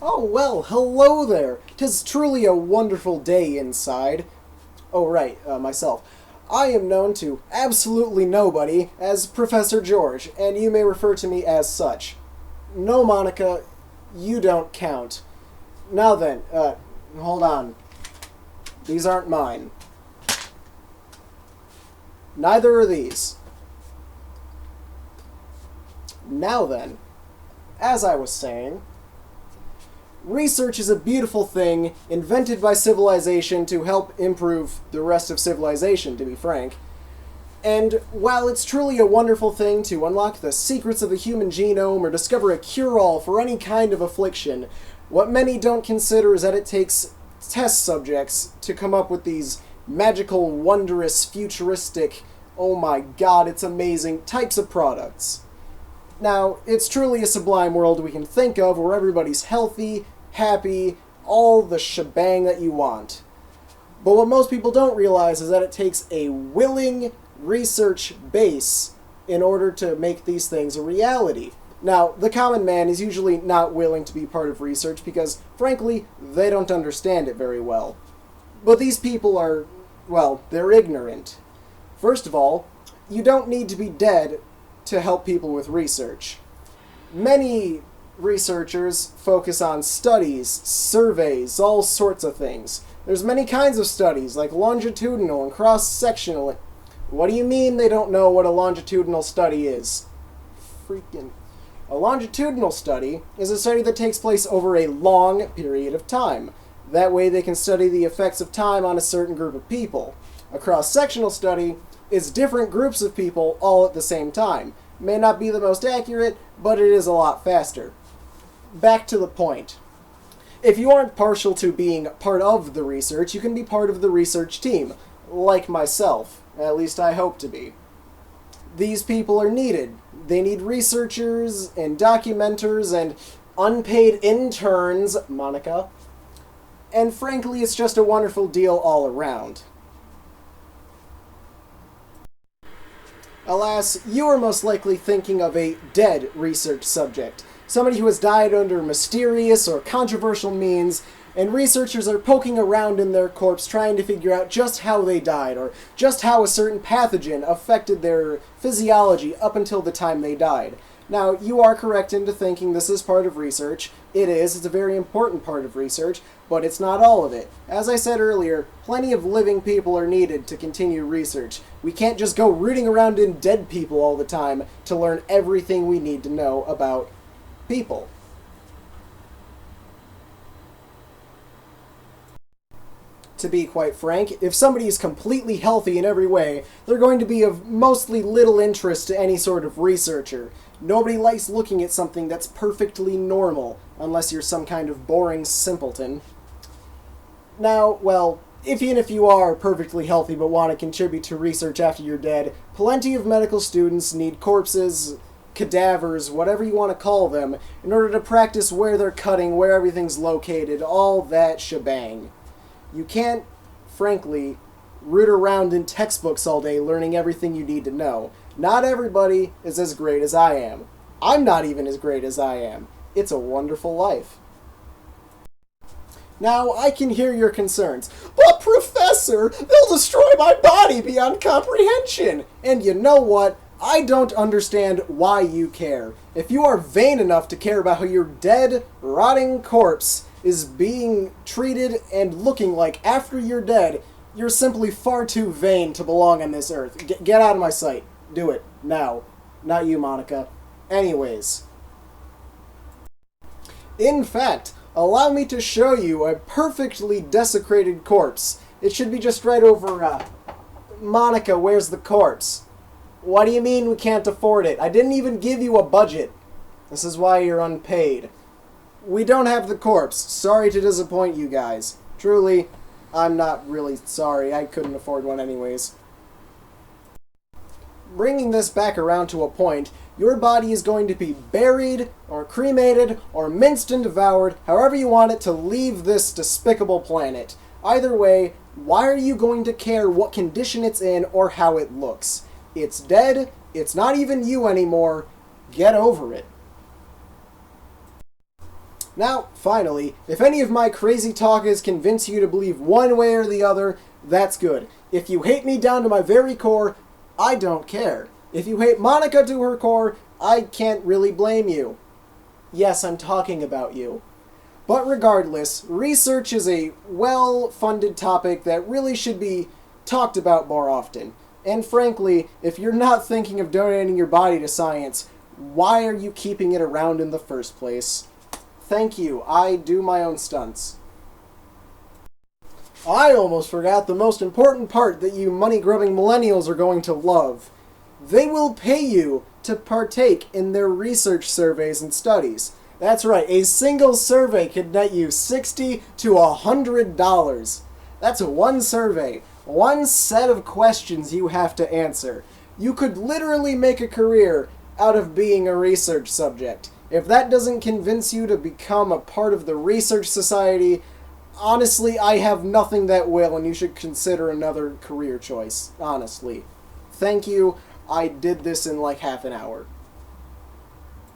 Oh, well, hello there. 'Tis truly a wonderful day inside. Oh, right, myself. I am known to absolutely nobody as Professor George, and you may refer to me as such. No, Monica, you don't count. Now then, hold on. These aren't mine. Neither are these. Now then, as I was saying, research is a beautiful thing invented by civilization to help improve the rest of civilization, to be frank. And while it's truly a wonderful thing to unlock the secrets of the human genome or discover a cure-all for any kind of affliction, what many don't consider is that it takes test subjects to come up with these magical, wondrous, futuristic, oh my god, it's amazing types of products. Now, it's truly a sublime world we can think of where everybody's healthy, happy, all the shebang that you want. But what most people don't realize is that it takes a willing research base in order to make these things a reality. Now, the common man is usually not willing to be part of research because, frankly, they don't understand it very well. But these people are, well, they're ignorant. First of all, you don't need to be dead to help people with research. Many researchers focus on studies, surveys, all sorts of things. There's many kinds of studies, like longitudinal and cross-sectional. What do you mean they don't know what a longitudinal study is? Freaking... A longitudinal study is a study that takes place over a long period of time. That way they can study the effects of time on a certain group of people. A cross-sectional study is different groups of people all at the same time. May not be the most accurate, but it is a lot faster. Back to the point. If you aren't partial to being part of the research, you can be part of the research team, like myself. At least I hope to be. These people are needed. They need researchers and documenters and unpaid interns, Monica. And frankly, it's just a wonderful deal all around. Alas, you are most likely thinking of a dead research subject. Somebody who has died under mysterious or controversial means, and researchers are poking around in their corpse trying to figure out just how they died, or just how a certain pathogen affected their physiology up until the time they died. Now, you are correct into thinking this is part of research. It is. It's a very important part of research, but it's not all of it. As I said earlier, plenty of living people are needed to continue research. We can't just go rooting around in dead people all the time to learn everything we need to know about people. To be quite frank, if somebody is completely healthy in every way, they're going to be of mostly little interest to any sort of researcher. Nobody likes looking at something that's perfectly normal, unless you're some kind of boring simpleton. Now, well, even if you are perfectly healthy but want to contribute to research after you're dead, plenty of medical students need corpses, cadavers, whatever you want to call them, in order to practice where they're cutting, where everything's located, all that shebang. You can't, frankly, root around in textbooks all day learning everything you need to know. Not everybody is as great as I am. I'm not even as great as I am. It's a wonderful life. Now, I can hear your concerns. But, Professor, they'll destroy my body beyond comprehension! And you know what? I don't understand why you care. If you are vain enough to care about how your dead, rotting corpse is being treated and looking like after you're dead, you're simply far too vain to belong on this earth. Get out of my sight. Do it. Now. Not you, Monica. Anyways. In fact, allow me to show you a perfectly desecrated corpse. It should be just right over, Monica, where's the corpse? What do you mean we can't afford it? I didn't even give you a budget. This is why you're unpaid. We don't have the corpse. Sorry to disappoint you guys. Truly, I'm not really sorry. I couldn't afford one anyways. Bringing this back around to a point, your body is going to be buried, or cremated, or minced and devoured, however you want it to leave this despicable planet. Either way, why are you going to care what condition it's in or how it looks? It's dead. It's not even you anymore. Get over it. Now, finally, if any of my crazy talk has convinced you to believe one way or the other, that's good. If you hate me down to my very core, I don't care. If you hate Monica to her core, I can't really blame you. Yes, I'm talking about you. But regardless, research is a well-funded topic that really should be talked about more often. And frankly, if you're not thinking of donating your body to science, why are you keeping it around in the first place? Thank you. I do my own stunts. I almost forgot the most important part that you money-grubbing millennials are going to love. They will pay you to partake in their research surveys and studies. That's right, a single survey could net you $60 to $100. That's one survey, one set of questions you have to answer. You could literally make a career out of being a research subject. If that doesn't convince you to become a part of the research society, honestly, I have nothing that will, and you should consider another career choice, honestly. Thank you. I did this in like half an hour.